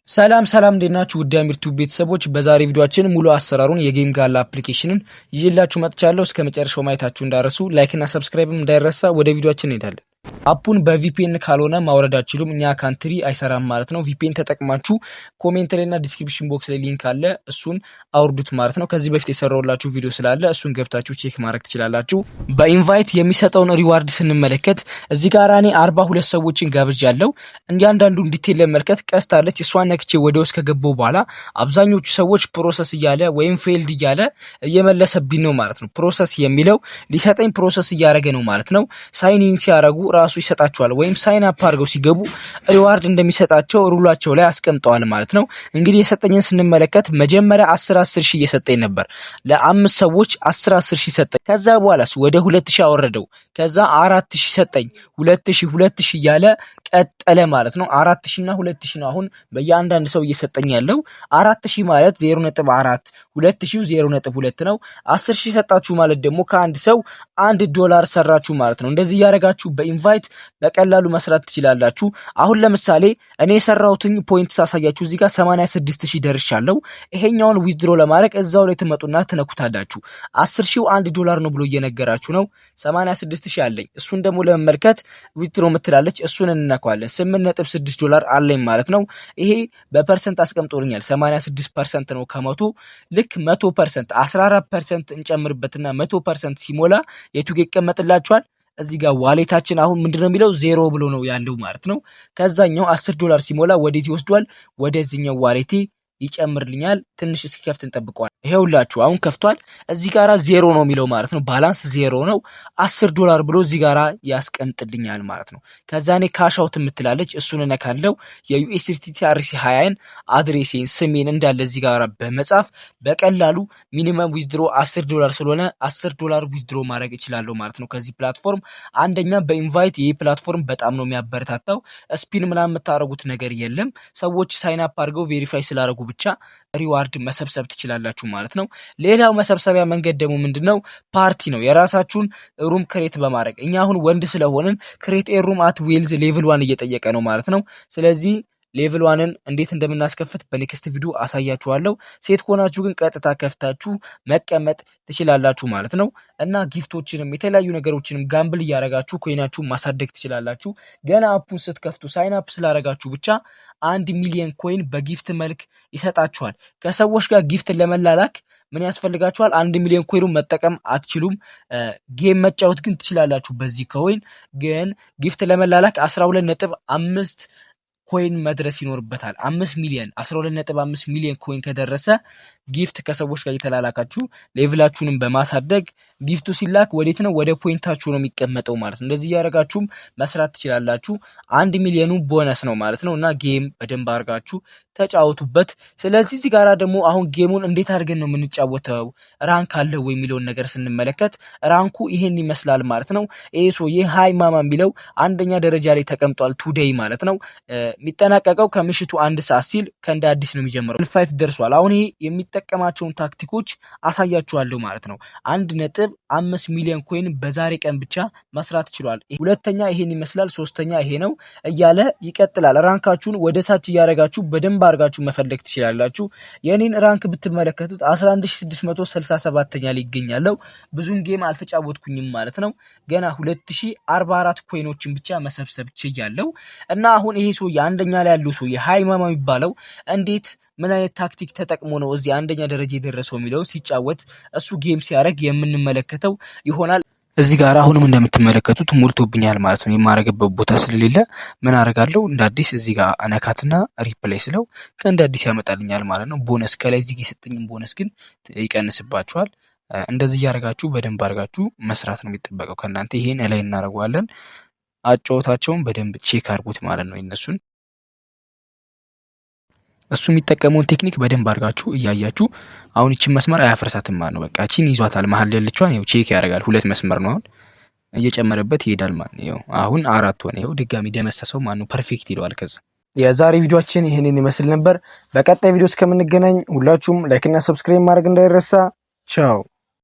ሰላም እንዴት ናችሁ? ውድ አሚር ቲዩብ ቤተሰቦች በዛሬ ቪዲዮአችን ሙሉ አሰራሩን የጌም ጋላ አፕሊኬሽንን ይዤላችሁ መጥቻለሁ። እስከ መጨረሻው ማየታችሁ እንዳረሱ ላይክ እና ሰብስክራይብም እንዳይረሳ። ወደ ቪዲዮአችን እንሄዳለን። አፑን በቪፒኤን ካልሆነ ማውረድ አትችሉም። እኛ ካንትሪ አይሰራም ማለት ነው። ቪፒኤን ተጠቅማችሁ ኮሜንት ላይና ዲስክሪፕሽን ቦክስ ላይ ሊንክ አለ፣ እሱን አውርዱት ማለት ነው። ከዚህ በፊት የሰራውላችሁ ቪዲዮ ስላለ እሱን ገብታችሁ ቼክ ማድረግ ትችላላችሁ። በኢንቫይት የሚሰጠውን ሪዋርድ ስንመለከት እዚህ ጋር እኔ 42 ሰዎችን ጋብዣለሁ። እያንዳንዱን ዲቴል ለመመልከት ቀስት አለች። እሷን ነክቼ ወደ ውስጥ ከገባው በኋላ አብዛኞቹ ሰዎች ፕሮሰስ እያለ ወይም ፌልድ እያለ እየመለሰብኝ ነው ማለት ነው። ፕሮሰስ የሚለው ሊሰጠኝ ፕሮሰስ እያደረገ ነው ማለት ነው። ሳይን ኢን ሲያደርጉ ራሱ ይሰጣቸዋል ወይም ሳይን አፕ አድርገው ሲገቡ ሪዋርድ እንደሚሰጣቸው ሩላቸው ላይ አስቀምጠዋል ማለት ነው። እንግዲህ የሰጠኝን ስንመለከት መጀመሪያ 10 ሺህ እየሰጠኝ ነበር። ለአምስት ሰዎች 10 ሺህ ሰጠኝ። ከዛ በኋላስ ወደ 2000 አወረደው። ከዛ 4000 ሰጠኝ። 2000 እያለ ቀጠለ ማለት ነው። 4000 እና 2000 ነው አሁን በእያንዳንዱ ሰው እየሰጠኝ ያለው። 4000 ማለት 0.4 2000 0.2 ነው። 10000 ሰጣችሁ ማለት ደግሞ ከአንድ ሰው $1 ሰራችሁ ማለት ነው። እንደዚህ ያደረጋችሁ በኢንቫይት በቀላሉ መስራት ትችላላችሁ። አሁን ለምሳሌ እኔ የሰራሁትን ፖይንት ሳሳያችሁ እዚህ ጋር 86000 ደርሻለሁ። ይሄኛውን ዊዝድሮ ለማድረግ እዛው ላይ ትመጡና ትነኩታላችሁ። 10000 $1 ነው ብሎ እየነገራችሁ ነው። 86000 አለኝ። እሱን ደግሞ ለመመልከት ዊዝድሮ ምትላለች፣ እሱን እንነካዋለን። $8.6 አለኝ ማለት ነው። ይሄ በፐርሰንት አስቀምጦልኛል። 86% ነው ከመቶ። ልክ 100% 14% እንጨምርበትና 100% ሲሞላ የቱ ጋር ይቀመጥላችኋል? እዚህ ጋር ዋሌታችን አሁን ምንድነው የሚለው 0 ብሎ ነው ያለው ማለት ነው። ከዛኛው $10 ሲሞላ ወዴት ይወስዷል? ወደዚህኛው ዋሌቴ ይጨምርልኛል። ትንሽ እስኪከፍት እንጠብቀዋለን። ይሄውላችሁ አሁን ከፍቷል። እዚህ ጋራ 0 ነው የሚለው ማለት ነው። ባላንስ 0 ነው። $10 ብሎ እዚህ ጋራ ያስቀምጥልኛል ማለት ነው። ከዛ እኔ ካሽ አውት የምትላለች እሱን እነካለው። የዩኤስዲቲ RC20 አድሬሴን ስሜን እንዳለ እዚህ ጋራ በመጻፍ በቀላሉ ሚኒመም ዊዝድሮ $10 ስለሆነ $10 ዊዝድሮ ማድረግ እችላለሁ ማለት ነው ከዚህ ፕላትፎርም። አንደኛ በኢንቫይት ይሄ ፕላትፎርም በጣም ነው የሚያበረታታው። ስፒን ምናምን የምታረጉት ነገር የለም። ሰዎች ሳይን አፕ አድርገው ቬሪፋይ ስላደረጉ ብቻ ሪዋርድ መሰብሰብ ትችላላችሁ ማለት ነው። ሌላው መሰብሰቢያ መንገድ ደግሞ ምንድነው? ፓርቲ ነው። የራሳችሁን ሩም ክሬት በማድረግ እኛ አሁን ወንድ ስለሆንን ክሬት ኤ ሩም አት ዌልዝ ሌቭል 1 እየጠየቀ ነው ማለት ነው። ስለዚህ ሌቭል 1ን እንዴት እንደምናስከፍት በኔክስት ቪዲዮ አሳያችኋለሁ። ሴት ከሆናችሁ ግን ቀጥታ ከፍታችሁ መቀመጥ ትችላላችሁ ማለት ነው። እና ጊፍቶችንም የተለያዩ ነገሮችንም ጋምብል እያረጋችሁ ኮይናችሁን ማሳደግ ትችላላችሁ። ገና አፑን ስትከፍቱ ሳይን አፕ ስላረጋችሁ ብቻ 1 ሚሊዮን ኮይን በጊፍት መልክ ይሰጣችኋል። ከሰዎች ጋር ጊፍት ለመላላክ ምን ያስፈልጋችኋል? 1 ሚሊዮን ኮይኑን መጠቀም አትችሉም። ጌም መጫወት ግን ትችላላችሁ። በዚህ ኮይን ግን ጊፍት ለመላላክ 12.5 ኮይን መድረስ ይኖርበታል። 5 ሚሊዮን 12.5 ሚሊዮን ኮይን ከደረሰ ጊፍት ከሰዎች ጋር እየተላላካችሁ ሌቭላችሁንም በማሳደግ ጊፍቱ ሲላክ ወዴት ነው? ወደ ፖይንታችሁ ነው የሚቀመጠው ማለት ነው። እንደዚህ ያደርጋችሁም መስራት ትችላላችሁ። 1 ሚሊዮኑ ቦነስ ነው ማለት ነው። እና ጌም በደንብ አድርጋችሁ ተጫወቱበት። ስለዚህ እዚህ ጋራ ደግሞ አሁን ጌሙን እንዴት አድርገን ነው የምንጫወተው ራንክ አለው ወይ የሚለውን ነገር ስንመለከት ራንኩ ይሄን ይመስላል ማለት ነው። ይሄ ሰውዬ ሃይ ማማ የሚለው አንደኛ ደረጃ ላይ ተቀምጧል። ቱዴይ ማለት ነው። የሚጠናቀቀው ከምሽቱ 1 ሰዓት ሲል ከእንደ አዲስ ነው የሚጀምረው። 5 ደርሷል። አሁን ይሄ የሚጠቀማቸውን ታክቲኮች አሳያችኋለሁ ማለት ነው። 1.5 ሚሊዮን ኮይን በዛሬ ቀን ብቻ መስራት ችሏል። ሁለተኛ ይሄን ይመስላል። ሶስተኛ ይሄ ነው እያለ ይቀጥላል። ራንካችሁን ወደ ታች እያደረጋችሁ በደንብ አድርጋችሁ መፈለግ ትችላላችሁ። የኔን ራንክ ብትመለከቱት 11667ኛ ላይ ይገኛለሁ። ብዙም ጌም አልተጫወትኩኝም ማለት ነው። ገና 2044 ኮይኖችን ብቻ መሰብሰብ ችያለሁ። እና አሁን ይሄ ሰው አንደኛ ላይ ያለው ሰው ሃይ ማማ የሚባለው እንዴት ምን አይነት ታክቲክ ተጠቅሞ ነው እዚህ አንደኛ ደረጃ የደረሰው የሚለው ሲጫወት እሱ ጌም ሲያደርግ የምንመለከተው ይሆናል። እዚህ ጋር አሁንም እንደምትመለከቱት ሞልቶብኛል ማለት ነው። የማረግበት ቦታ ስለሌለ ምን አረጋለሁ? እንደ አዲስ እዚህ ጋር አነካትና ሪፕሌይ ስለው ከእንደ አዲስ ያመጣልኛል ማለት ነው። ቦነስ ከላይ እዚህ የሰጠኝን ቦነስ ግን ይቀንስባችኋል። እንደዚህ ያደርጋችሁ በደንብ አድርጋችሁ መስራት ነው የሚጠበቀው ከእናንተ። ይሄን ላይ እናደርገዋለን። አጫወታቸውን በደንብ ቼክ አድርጉት ማለት ነው የነሱን። እሱ የሚጠቀመውን ቴክኒክ በደንብ አድርጋችሁ እያያችሁ አሁን እቺን መስመር አያፈርሳትም ማለት ነው። በቃ እቺን ይዟታል። መሀል ያለችዋን ይኸው ቼክ ያደርጋል። 2 መስመር ነው አሁን እየጨመረበት ይሄዳል ማለት ነው። ይኸው አሁን 4 ሆነ። ይኸው ድጋሚ ደመሰሰው ማለት ነው። ፐርፌክት ይለዋል። ከዛ የዛሬ ቪዲዮአችን ይሄንን ይመስል ነበር። በቀጣይ ቪዲዮ እስከምንገናኝ ሁላችሁም ላይክ እና ሰብስክራይብ ማድረግ እንዳይረሳ። ቻው